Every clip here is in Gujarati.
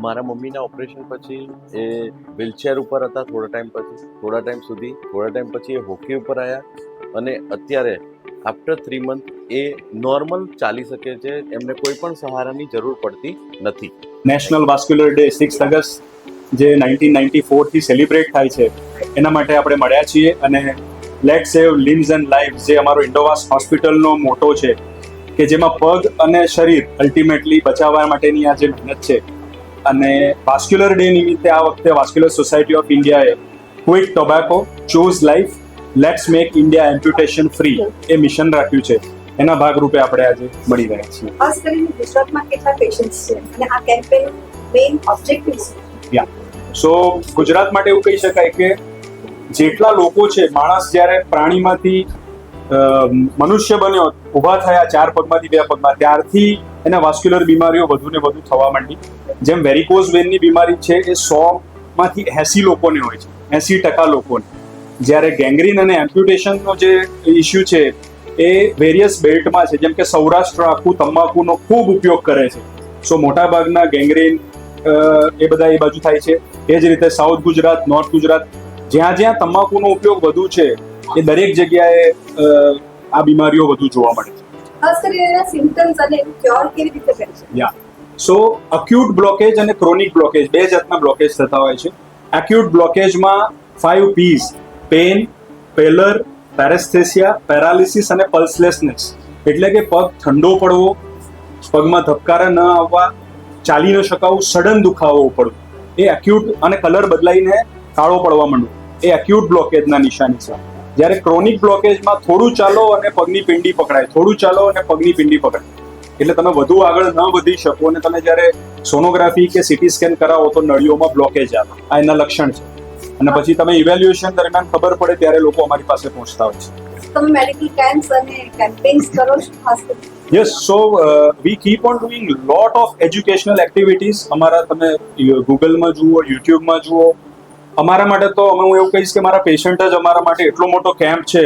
મારા મમ્મીના ઓપરેશન પછી એ વ્હીલચેર ઉપર હતા થોડા ટાઈમ પછી એ હોકી ઉપર આવ્યા અને અત્યારે આફ્ટર 3 મંથ એ નોર્મલ ચાલી શકે છે, એમને કોઈ પણ સહારાની જરૂર પડતી નથી. નેશનલ વાસ્ક્યુલર ડે 6 ઓગસ્ટ જે 1994 થી સેલિબ્રેટ થાય છે એના માટે આપણે મળ્યા છીએ અને let save limbs and lives જે અમારો ઇન્ડોવાસ હોસ્પિટલનો મોટો છે કે જેમાં પગ અને શરીર અલ્ટિમેટલી બચાવવા માટેની આ જે મહેનત છે. અને વાસ્ક્યુલર ડે નિમિત્તે આ વખતે વાસ્ક્યુલર સોસાયટી ઓફ ઇન્ડિયાએ quit tobacco choose life let's make India amputation free A mission રાખ્યું છે. એના ભાગરૂપે આપણે આજે મળી રહ્યા છીએ. ખાસ કરીને ગુજરાતમાં કેટલા પેશન્ટ્સ છે અને આ કેમ્પેન મેઇન ઓબ્જેક્ટિવ છે? સો ગુજરાત માટે એવું કહી શકાય કે જેટલા લોકો છે, માણસ જ્યારે પ્રાણીમાંથી મનુષ્ય બન્યો, ઊભા થયા 4 પગમાંથી 2 પગમાં, ત્યારથી એના વાસ્ક્યુલર બીમારીઓ વધુ ને વધુ થવા માંડી. જેમ વેરિકોઝ વેનની બીમારી છે એ 100માંથી 80 લોકોને હોય છે, 80% લોકોને. જ્યારે ગેંગ્રીન અને એમ્પ્યુટેશનનો જે ઇસ્યુ છે એ વેરિયસ બેલ્ટમાં છે, જેમ કે સૌરાષ્ટ્ર આખું તમાકુનો ખૂબ ઉપયોગ કરે છે. સો મોટાભાગના ગેંગ્રીન એ બધા એ બાજુ થાય છે. એ જ રીતે સાઉથ ગુજરાત, નોર્થ ગુજરાત, જ્યાં જ્યાં તમાકુનો ઉપયોગ વધુ છે એ દરેક જગ્યાએ આ બીમારીઓ વધુ જોવા મળે છે. ખાસ કરીને એના સિમ્પટમ્સ અને ક્યોર કેવી રીતે કરે છે? સો અક્યુટ બ્લોકેજ અને ક્રોનિક બ્લોકેજ 2 જાતના બ્લોકેજ થતા હોય છે. એક્યુટ બ્લોકેજમાં 5 P's પેન, પેલર, પેરેસ્થેસિયા, પેરાલિસિસ અને પલ્સલેસનેસ. એટલે કે પગ ઠંડો પડવો, પગમાં ધબકારા ન આવવા, ચાલી ન શકાવું, સડન દુખાવો પડવો, એ એક્યુટ, અને કલર બદલાઈને કાળો પડવા માંડવો, એ એક્યુટ બ્લોકેજના નિશાની છે. જ્યારે ક્રોનિક બ્લોકેજમાં થોડું ચાલો અને પગની પિંડી પકડાય, થોડું ચાલો અને પગની પિંડી પકડાય, એટલે તમે વધુ આગળ ન વધી શકો અને તમે જ્યારે સોનોગ્રાફી કે સીટી સ્કેન કરાવો તો નળીઓમાં બ્લોકેજ આવે. આ એના લક્ષણ છે. અને પછી તમે ઇવેલ્યુએશન દરમિયાન ખબર પડે ત્યારે લોકો અમારી પાસે પહોંચતા હોય છે. તમે મેડિકલ કેમ્પ્સ અને કેમ્પેન્સ કરો છો ખાસ કરીને? Yes, so V keep on doing lot of educational activities. અમારા તમે ગૂગલમાં જુઓ, યુટ્યુબમાં જુઓ. અમારા માટે તો હું એવું કહીશ કે મારા પેશન્ટ જ અમારા માટે એટલો મોટો કેમ્પ છે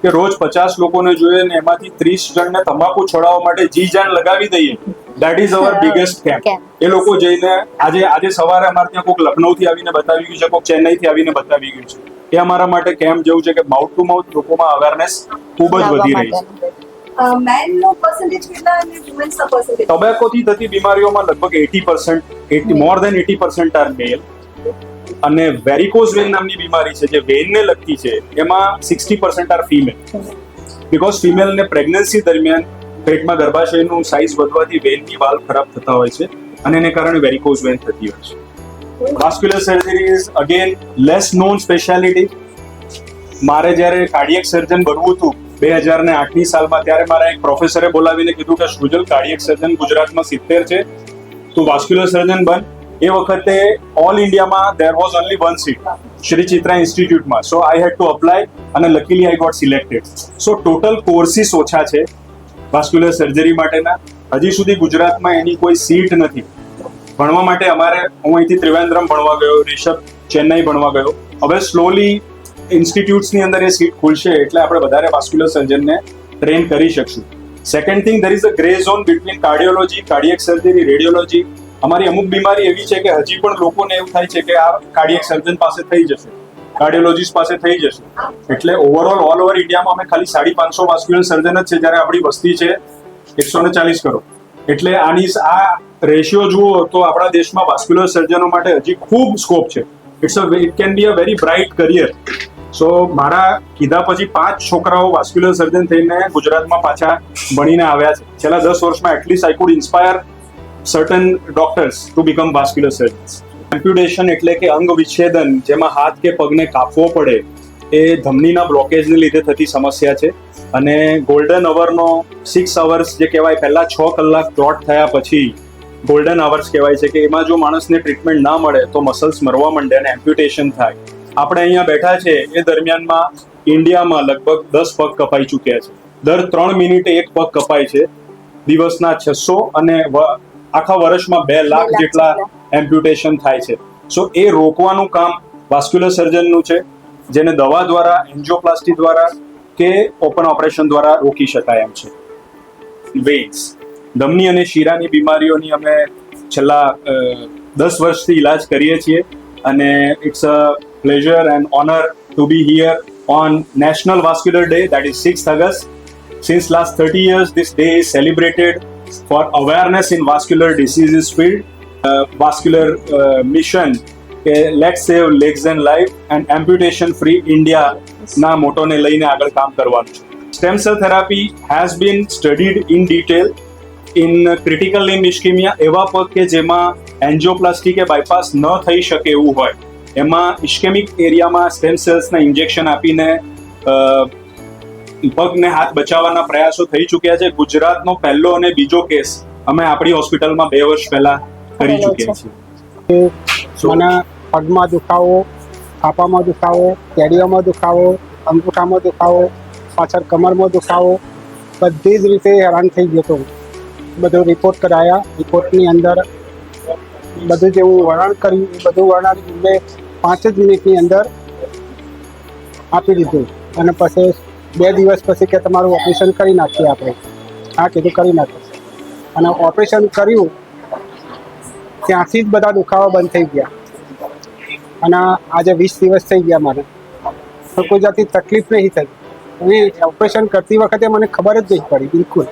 કે રોજ 50 લોકોને જોઈએ ને એમાંથી 30 જણને તમાકુ છોડાવવા માટે જી જાન લગાવી દઈએ. That is our biggest camp. એ લોકો જઈને આજે સવારે અમારે ત્યાં કોઈક લખનૌથી આવીને બતાવી ગયું છે, કોઈક ચેન્નઈથી આવીને બતાવી ગયું છે. એ અમારા માટે કેમ્પ જેવું છે કે માઉથ ટુ માઉથ લોકોમાં અવેરનેસ ખૂબ જ વધી રહી છે. મેનનો પર્સન્ટેજ કેટલા અને વુમેન્સનો પર્સન્ટેજ? ટોબેકોથી થતી બીમારીઓમાં લગભગ 80%, મોર દેન 80% આર મેલ. અને વેરિકોઝ વેન નામની બીમારી છે જે વેનને લગતી છે, એમાં 60% આર ફિમેલ. બીકોઝ ફિમેલને પ્રેગ્નન્સી દરમિયાન પેટમાં ગર્ભાશયનું સાઇઝ વધવાથી વેનની વાલ ખરાબ થતા હોય છે અને એને કારણે વેરિકોઝ વેન થતી હોય છે. Vascular surgery is again less known speciality. મારે જ્યારે કાર્ડિયક સર્જન બનવું હતું 2008ની સાલમાં, ત્યારે મારા એક પ્રોફેસરે બોલાવીને કીધું કે સુજલ, કાર્ડિયક સર્જન ગુજરાતમાં 70 છે, તું વાસ્ક્યુલર સર્જન બન. એ વખતે ઓલ ઇન્ડિયામાં there was only 1 seat Shri Chitra ઇન્સ્ટિટ્યૂટમાં. So I had to apply અને luckily I got selected. So total courses ઓછા છે વાસ્ક્યુલર સર્જરી માટેના. હજી સુધી ગુજરાતમાં એની કોઈ સીટ નથી. ભણવા માટે હું અહીંથી ત્રિવેન્દ્રમ ભણવા ગયો, રિષભ ચેન્નઈ ભણવા ગયો. હવે સ્લોલી ઇન્સ્ટિટ્યૂટ્સની અંદર એ સીટ ખુલશે એટલે આપણે વધારે વાસ્ક્યુલર સર્જનને ટ્રેન કરી શકશું. Second thing, there is a grey zone between cardiology, cardiac surgery, radiology. અમારી અમુક બીમારી એવી છે કે હજી પણ લોકોને એવું થાય છે કે આ કાર્ડિયક સર્જન પાસે થઈ જશે, કાર્ડિયોલોજીસ્ટ પાસે થઈ જશે. એટલે ઓવરઓલ ઓલ ઓવર ઇન્ડિયામાં અમે ખાલી 550 વાસ્ક્યુલર સર્જન જ છે, જ્યારે આપણી વસ્તી છે 140 કરોડ. એટલે આ રેશિયો જુઓ તો આપણા દેશમાં વાસ્ક્યુલર સર્જનો માટે હજી ખૂબ સ્કોપ છે. It can be a very bright career. So મારા કીધા પછી 5 છોકરાઓ વાસ્ક્યુલર સર્જન થઈને ગુજરાતમાં પાછા ભણીને આવ્યા છે. છેલ્લા 10 વર્ષમાં at least I could inspire certain doctors to become vascular surgeons. Amputation એટલે કે અંગ વિચ્છેદન, જેમાં હાથ કે પગને કાપવો પડે, એ ધમનીના બ્લોકેજને લીધે થતી સમસ્યા છે. અને ગોલ્ડન અવરનો 6 અવર્સ જે કહેવાય, પહેલા 6 કલાક ડોટ થયા પછી ગોલ્ડન અવર્સ કહેવાય છે કે એમાં જો માણસને ટ્રીટમેન્ટ ના મળે તો મસલ્સ મરવા માંડે અને એમ્પ્યુટેશન થાય. આપણે અહીંયા બેઠા છે એ દરમિયાનમાં ઇન્ડિયામાં લગભગ 10 પગ કપાઈ ચૂક્યા છે. દર 3 મિનિટે 1 પગ કપાય છે. દિવસના 600 અને આખા વર્ષમાં 2 લાખ જેટલા એમ્પ્યુટેશન થાય છે. સો એ રોકવાનું કામ વાસ્ક્યુલર સર્જનનું છે, જેને દવા દ્વારા, એન્જિયોપ્લાસ્ટી દ્વારા કે ઓપન ઓપરેશન દ્વારા રોકી શકાય એમ છે. વેઇન્સ, ધમની અને શીરાની બીમારીઓની અમે છેલ્લા 10 વર્ષથી ઇલાજ કરીએ છીએ અને it's a pleasure and honour to be here on National Vascular Day, that is 6th August. Since last 30 years, this day is celebrated for awareness in vascular diseases field. Vascular mission, let's save legs and life and amputation free India ના મોટોને લઈને આગળ કામ કરવાનું છે. Stem cell therapy has been studied in detail in critical limb ischemia, એવા પગ કે જેમાં એન્જિયોપ્લાસ્ટી કે બાયપાસ ન થઈ શકે એવું હોય, એમાં ઇસ્કેમિક એરિયામાં સ્ટેમ સેલ્સના ઇન્જેક્શન આપીને પગને હાથ બચાવવાના પ્રયાસો થઈ ચૂક્યા છે. ગુજરાતનો પહેલો અને બીજો કેસ અમે આપણી હોસ્પિટલમાં 2 વર્ષ પહેલા કરી ચૂક્યા છીએ. મને પગમાં દુખાવો, થાપામાં દુખાવો, કેડિયામાં દુખાવો, અંગૂઠામાં દુખાવો, પાછળ કમરમાં દુખાવો, બધી જ રીતે હેરાન થઈ ગયો હતો. બધો રિપોર્ટ કરાયા. રિપોર્ટની અંદર બધું જે હું વર્ણન કર્યું એ બધું વર્ણન મેં 5 જ મિનિટની અંદર આપી દીધું. અને પછી 2 દિવસ પછી કે તમારું ઓપરેશન કરી નાખીએ આપણે. હા કીધું કરી નાખીએ. અને ઓપરેશન કર્યું ત્યાંથી જ બધા દુખાવા બંધ થઈ ગયા. અને આજે 20 દિવસ થઈ ગયા મારે, તો કોઈ જાતની તકલીફ નહીં થઈ. અને ઓપરેશન કરતી વખતે મને ખબર જ નહીં પડી બિલકુલ.